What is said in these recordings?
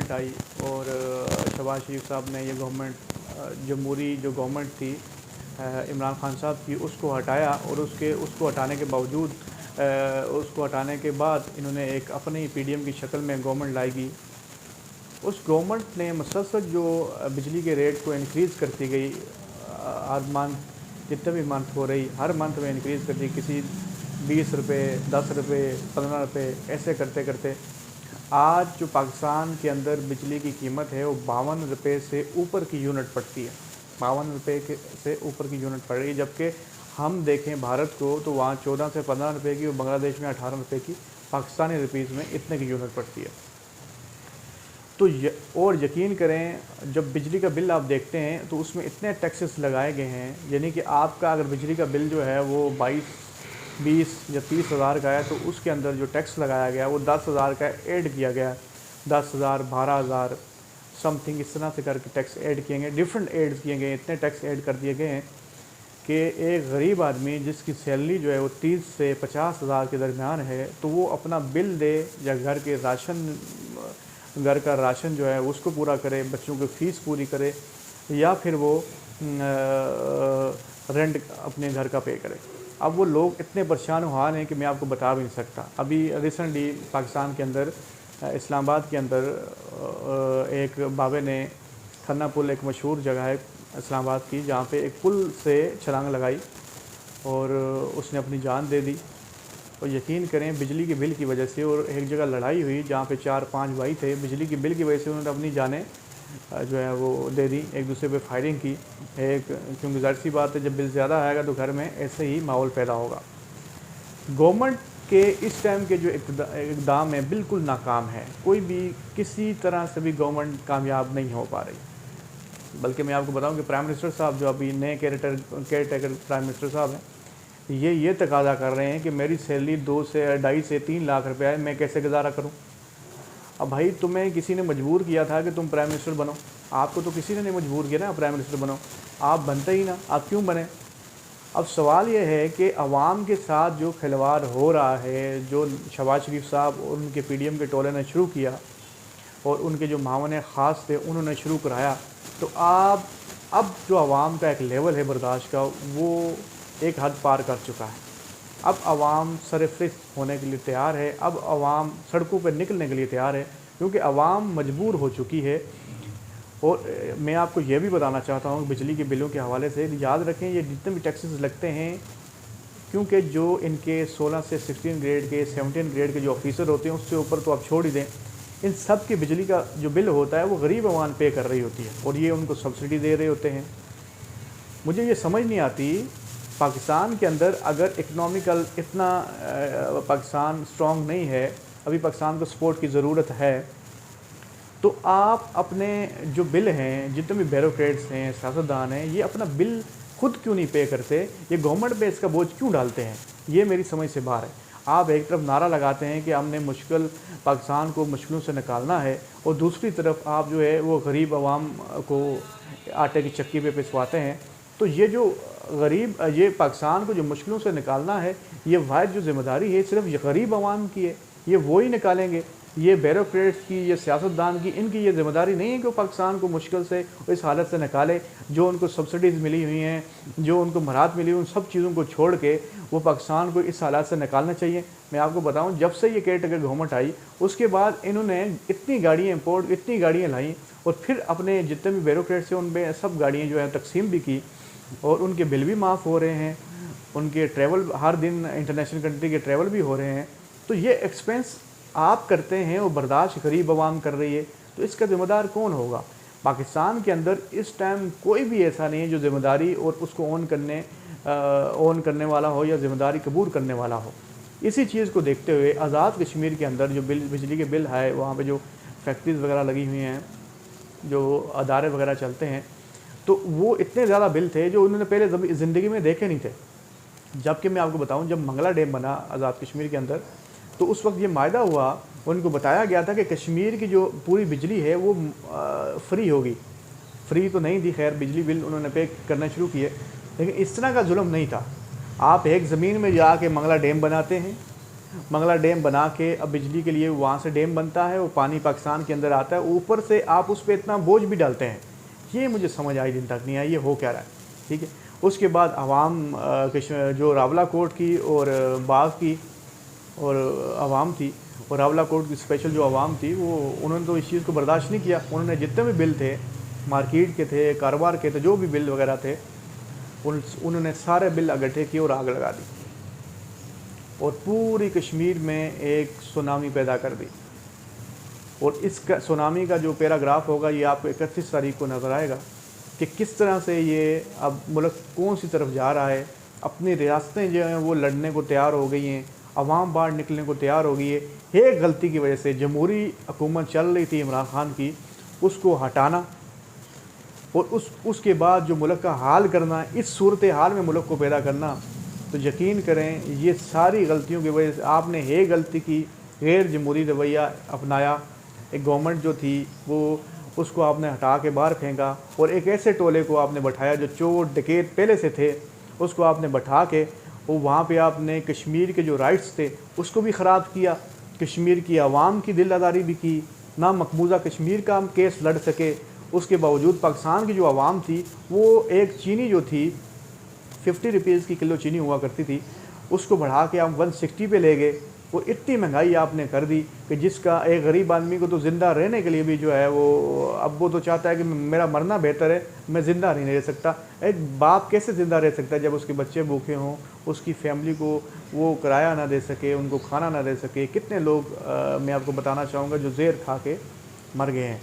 Government आई और शहबाज शरीफ साहब ने ये गवर्नमेंट जमहूरी जो गवर्नमेंट थी इमरान खान साहब की, उसको हटाया और उसको हटाने के बावजूद उसको हटाने के बाद इन्होंने एक अपनी पीडीएम की शक्ल में गवर्नमेंट लाएगी। उस गवर्नमेंट ने मुसलसल जो बिजली के रेट को इंक्रीज़ करती गई, हर मंथ जितने भी मंथ हो रही हर मंथ में इंक्रीज़ करती, किसी 20 रुपये, 10 रुपये, 15 रुपये, ऐसे करते करते आज जो पाकिस्तान के अंदर बिजली की कीमत है वो 52 रुपये से ऊपर की यूनिट पड़ती है। 52 रुपये से ऊपर की यूनिट पड़ रही है, जबकि हम देखें भारत को तो वहाँ 14 से 15 रुपये की और बांग्लादेश में 18 रुपये की पाकिस्तानी रुपीज़ में इतने की यूनिट पड़ती है। तो और यकीन करें जब बिजली का बिल आप देखते हैं तो उसमें इतने टैक्सेस लगाए गए हैं, यानी कि आपका अगर बिजली का बिल जो है वो 20 या 30 हज़ार का है तो उसके अंदर जो टैक्स लगाया गया वो 10 हज़ार का ऐड किया गया, 10 हज़ार, 12 हज़ार समथिंग इस तरह से करके टैक्स ऐड किए गए, डिफरेंट ऐड किए गए, इतने टैक्स ऐड कर दिए गए हैं कि एक गरीब आदमी जिसकी सैलरी जो है वो 30 से 50 हज़ार के दरमियान है तो वो अपना बिल दे या घर का राशन जो है उसको पूरा करे, बच्चों की फ़ीस पूरी करे या फिर वो रेंट अपने घर का पे करे। अब वो लोग इतने परेशान हाल हैं कि मैं आपको बता भी नहीं सकता। अभी रिसेंटली पाकिस्तान के अंदर इस्लामाबाद के अंदर एक बाबे ने खन्ना पुल, एक मशहूर जगह है इस्लामाबाद की, जहाँ पे एक पुल से छलांग लगाई और उसने अपनी जान दे दी। और यकीन करें बिजली के बिल की वजह से, और एक जगह लड़ाई हुई जहाँ पे 4-5 भाई थे, बिजली के बिल की वजह से उन्होंने अपनी जानें जो है वो दे दी, एक दूसरे पे फायरिंग की। क्योंकि ज़ाहिर सी बात है जब बिल ज़्यादा आएगा तो घर में ऐसे ही माहौल पैदा होगा। गवर्नमेंट के इस टाइम के जो इक़दाम है बिल्कुल नाकाम है, कोई भी किसी तरह से भी गवर्नमेंट कामयाब नहीं हो पा रही। बल्कि मैं आपको बताऊं कि प्राइम मिनिस्टर साहब जो अभी नए केयर टेकर प्राइम मिनिस्टर साहब हैं, ये तकाज़ा कर रहे हैं कि मेरी सैलरी 2 से 2.5 से 3 लाख रुपये है, मैं कैसे गुजारा करूं। अब भाई तुम्हें किसी ने मजबूर किया था कि तुम प्राइम मिनिस्टर बनो, आपको तो किसी ने नहीं मजबूर किया ना प्राइम मिनिस्टर बनो, आप बनते ही ना, आप क्यों बने। अब सवाल ये है कि अवाम के साथ जो खिलवाड़ हो रहा है, जो शहबाज शरीफ साहब और उनके पीडीएम के टोले ने शुरू किया और उनके जो मावन ख़ास थे उन्होंने शुरू कराया, तो आप अब जो अवाम का एक लेवल है बर्दाश्त का वो एक हद पार कर चुका है। अब अवाम सरफ़रिस्त होने के लिए तैयार है, अब अवाम सड़कों पर निकलने के लिए तैयार है, क्योंकि अवाम मजबूर हो चुकी है। और मैं आपको ये भी बताना चाहता हूँ बिजली के बिलों के हवाले से, याद रखें ये जितने भी टैक्सेस लगते हैं, क्योंकि जो इनके 16 से 16 ग्रेड के 17 ग्रेड के जो ऑफिसर होते हैं उससे ऊपर तो आप छोड़ ही दें, इन सब के बिजली का जो बिल होता है वो गरीब अवाम पे कर रही होती है और ये उनको सब्सिडी दे रहे होते हैं। मुझे ये समझ नहीं आती, पाकिस्तान के अंदर अगर इकनॉमिकल इतना पाकिस्तान स्ट्रॉन्ग नहीं है, अभी पाकिस्तान को सपोर्ट की ज़रूरत है, तो आप अपने जो बिल हैं, जितने भी ब्यूरोक्रेट्स हैं, सियासतदान हैं, ये अपना बिल खुद क्यों नहीं पे करते, ये गवर्नमेंट पे इसका बोझ क्यों डालते हैं, ये मेरी समझ से बाहर है। आप एक तरफ नारा लगाते हैं कि हमने पाकिस्तान को मुश्किलों से निकालना है, और दूसरी तरफ आप जो है वो गरीब आवाम को आटे की चक्की पे पिसवाते हैं। तो ये जो ये पाकिस्तान को जो मुश्किलों से निकालना है, ये वाहिद जो ज़िम्मेदारी है सिर्फ ये गरीब आवाम की है, ये वो ही निकालेंगे। ये ब्यूरोक्रेट्स की, ये सियासतदान की, इनकी ये ज़िम्मेदारी नहीं है कि वो पाकिस्तान को मुश्किल से इस हालत से निकाले। जो उनको सब्सिडीज़ मिली हुई हैं, जो उनको मराहत मिली हुई, उन सब चीज़ों को छोड़ के वो पाकिस्तान को इस हालात से निकालना चाहिए। मैं आपको बताऊं, जब से ये केयर टेकर गवर्नमेंट आई उसके बाद इन्होंने इतनी गाड़ियाँ लाई और फिर अपने जितने भी ब्यूरोक्रेट्स हैं उन पर सब गाड़ियाँ जो है तकसीम भी की और उनके बिल भी माफ़ हो रहे हैं, उनके ट्रैवल हर दिन इंटरनेशनल कंट्री के ट्रैवल भी हो रहे हैं। तो ये एक्सपेंस आप करते हैं और बर्दाश्त गरीब आवाम कर रही है, तो इसका ज़िम्मेदार कौन होगा। पाकिस्तान के अंदर इस टाइम कोई भी ऐसा नहीं है जो ज़िम्मेदारी और उसको ऑन करने वाला हो या ज़िम्मेदारी कबूल करने वाला हो। इसी चीज़ को देखते हुए आज़ाद कश्मीर के अंदर जो बिजली के बिल है, वहाँ पे जो फैक्ट्रीज़ वगैरह लगी हुई हैं, जो अदारे वगैरह चलते हैं, तो वो इतने ज़्यादा बिल थे जो उन्होंने पहले ज़िंदगी में देखे नहीं थे। जबकि मैं आपको बताऊं, जब मंगला डैम बना आज़ाद कश्मीर के अंदर, तो उस वक्त ये मायदा हुआ, उनको बताया गया था कि कश्मीर की जो पूरी बिजली है वो फ्री होगी। फ्री तो नहीं थी, खैर बिजली बिल उन्होंने पे करना शुरू किए, लेकिन इस तरह का जुल्म नहीं था। आप एक ज़मीन में जाके मंगला डैम बनाते हैं, منگلا ڈیم بنا کے اب بجلی کے لیے وہاں سے ڈیم بنتا ہے، وہ پانی پاکستان کے اندر آتا ہے، اوپر سے آپ اس پہ اتنا بوجھ بھی ڈالتے ہیں، یہ مجھے سمجھ آئی دن تک نہیں آئی یہ ہو کیا رہا ہے، ٹھیک ہے۔ اس کے بعد عوام جو راولہ کوٹ کی اور باغ کی اور عوام تھی، اور راولہ کوٹ کی اسپیشل جو عوام تھی وہ انہوں نے تو اس چیز کو برداشت نہیں کیا، انہوں نے جتنے بھی بل تھے مارکیٹ کے تھے، کاروبار کے تھے، جو بھی بل وغیرہ تھے انہوں نے سارے بل اکٹھے کیے اور آگ لگا دی اور پوری کشمیر میں ایک سونامی پیدا کر دی۔ اور اس کا سونامی کا جو پیراگراف ہوگا یہ آپ کو 31 تاریخ کو نظر آئے گا کہ کس طرح سے یہ اب ملک کون سی طرف جا رہا ہے، اپنی ریاستیں جو ہیں وہ لڑنے کو تیار ہو گئی ہیں، عوام باہر نکلنے کو تیار ہو گئی ہے۔ ایک غلطی کی وجہ سے جمہوری حکومت چل رہی تھی عمران خان کی، اس کو ہٹانا اور اس کے بعد جو ملک کا حال کرنا، اس صورتحال میں ملک کو پیدا کرنا، تو یقین کریں یہ ساری غلطیوں کی وجہ سے آپ نے ایک غلطی کی، غیر جمہوری رویہ اپنایا، ایک گورنمنٹ جو تھی وہ اس کو آپ نے ہٹا کے باہر پھینکا اور ایک ایسے ٹولے کو آپ نے بٹھایا جو چور ڈکیت پہلے سے تھے، اس کو آپ نے بٹھا کے وہاں پہ آپ نے کشمیر کے جو رائٹس تھے اس کو بھی خراب کیا، کشمیر کی عوام کی دل آزاری بھی کی، نہ مقبوضہ کشمیر کا ہم کیس لڑ سکے۔ اس کے باوجود پاکستان کی جو عوام تھی وہ ایک چینی جو تھی 50 روپیز کی کلو چینی ہوا کرتی تھی، اس کو بڑھا کے ہم 160 پہ لے گئے، اور اتنی مہنگائی آپ نے کر دی کہ جس کا ایک غریب آدمی کو تو زندہ رہنے کے لیے بھی جو ہے وہ اب وہ تو چاہتا ہے کہ میرا مرنا بہتر ہے، میں زندہ نہیں رہ سکتا۔ ایک باپ کیسے زندہ رہ سکتا ہے جب اس کے بچے بھوکے ہوں، اس کی فیملی کو وہ کرایہ نہ دے سکے، ان کو کھانا نہ دے سکے۔ کتنے لوگ میں آپ کو بتانا چاہوں گا جو زہر کھا کے مر گئے ہیں،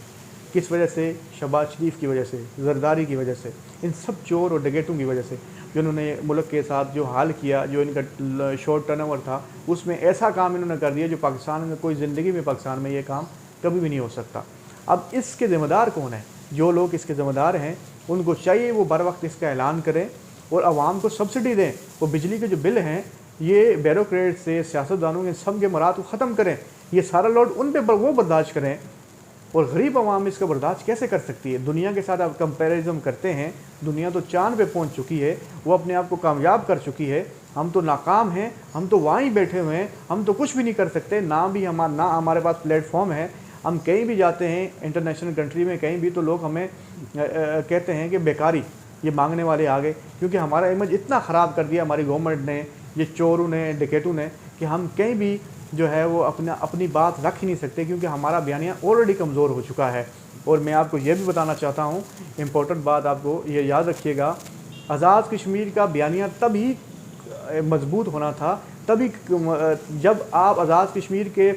کس وجہ سے؟ شہباز شریف کی وجہ سے، زرداری کی وجہ سے، ان سب چور اور ڈکیتوں کی وجہ سے جنہوں نے ملک کے ساتھ جو حال کیا، جو ان کا شارٹ ٹرن اوور تھا اس میں ایسا کام انہوں نے کر دیا جو پاکستان میں کوئی زندگی میں پاکستان میں یہ کام کبھی بھی نہیں ہو سکتا۔ اب اس کے ذمہ دار کون ہیں؟ جو لوگ اس کے ذمہ دار ہیں ان کو چاہیے وہ بر وقت اس کا اعلان کریں اور عوام کو سبسڈی دیں، وہ بجلی کے جو بل ہیں یہ بیوروکریٹ سے، سیاستدانوں کے سب کے مراد کو ختم کریں، یہ سارا لوڈ ان پہ وہ برداشت کریں، اور غریب عوام اس کا برداشت کیسے کر سکتی ہے؟ دنیا کے ساتھ آپ کمپیریزن کرتے ہیں، دنیا تو چاند پہ پہنچ چکی ہے، وہ اپنے آپ کو کامیاب کر چکی ہے، ہم تو ناکام ہیں، ہم تو وہیں بیٹھے ہوئے ہیں، ہم تو کچھ بھی نہیں کر سکتے، نہ ہمارے پاس پلیٹ فارم ہے، ہم کہیں بھی جاتے ہیں انٹرنیشنل کنٹری میں کہیں بھی تو لوگ ہمیں کہتے ہیں کہ بیکاری، یہ مانگنے والے آ گئے، کیونکہ ہمارا امیج اتنا خراب کر دیا ہماری گورنمنٹ نے، یہ چوروں نے، ڈکیتوں نے، کہ ہم کہیں بھی جو ہے وہ اپنی بات رکھ ہی نہیں سکتے، کیونکہ ہمارا بیانیہ آلریڈی کمزور ہو چکا ہے۔ اور میں آپ کو یہ بھی بتانا چاہتا ہوں، امپورٹنٹ بات آپ کو یہ یاد رکھیے گا، آزاد کشمیر کا بیانیہ تبھی مضبوط ہونا تھا تبھی جب آپ آزاد کشمیر کے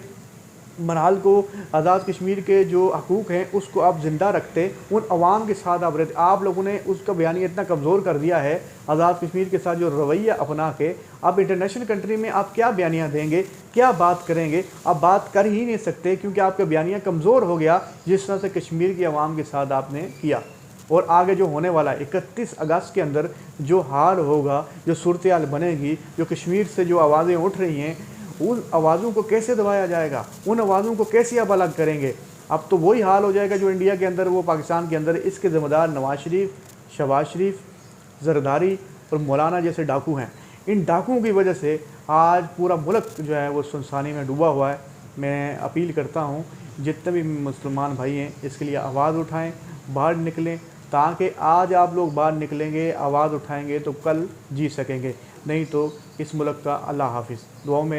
منحل کو، آزاد کشمیر کے جو حقوق ہیں اس کو آپ زندہ رکھتے، ان عوام کے ساتھ آپ رہتے۔ آپ لوگوں نے اس کا بیانیہ اتنا کمزور کر دیا ہے آزاد کشمیر کے ساتھ جو رویہ اپنا کے، آپ انٹرنیشنل کنٹری میں آپ کیا بیانیہ دیں گے، کیا بات کریں گے؟ آپ بات کر ہی نہیں سکتے کیونکہ آپ کا بیانیہ کمزور ہو گیا، جس طرح سے کشمیر کی عوام کے ساتھ آپ نے کیا۔ اور آگے جو ہونے والا ہے 31 اگست کے اندر جو حال ہوگا، جو صورتحال بنے گی، جو کشمیر سے جو آوازیں اٹھ رہی ہیں، ان آوازوں کو کیسے دبایا جائے گا، ان آوازوں کو کیسے آپ الگ کریں گے؟ اب تو وہی حال ہو جائے گا جو انڈیا کے اندر وہ پاکستان کے اندر۔ اس کے ذمہ دار نواز شریف، شہباز شریف، زرداری اور مولانا جیسے ڈاکو ہیں۔ ان ڈاکوؤں کی وجہ سے آج پورا ملک جو ہے وہ سنسانی میں ڈوبا ہوا ہے۔ میں اپیل کرتا ہوں جتنے بھی مسلمان بھائی ہیں اس کے لیے آواز اٹھائیں، باہر نکلیں، تاکہ آج آپ لوگ باہر نکلیں گے، آواز اٹھائیں گے تو کل جی سکیں گے، نہیں تو اس ملک کا اللہ حافظ۔ دعاؤں میں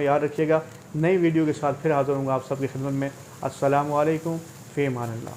یاد رکھیے گا۔ نئی ویڈیو کے ساتھ پھر حاضر ہوں گا آپ سب کی خدمت میں۔ السلام علیکم، فی امان اللہ۔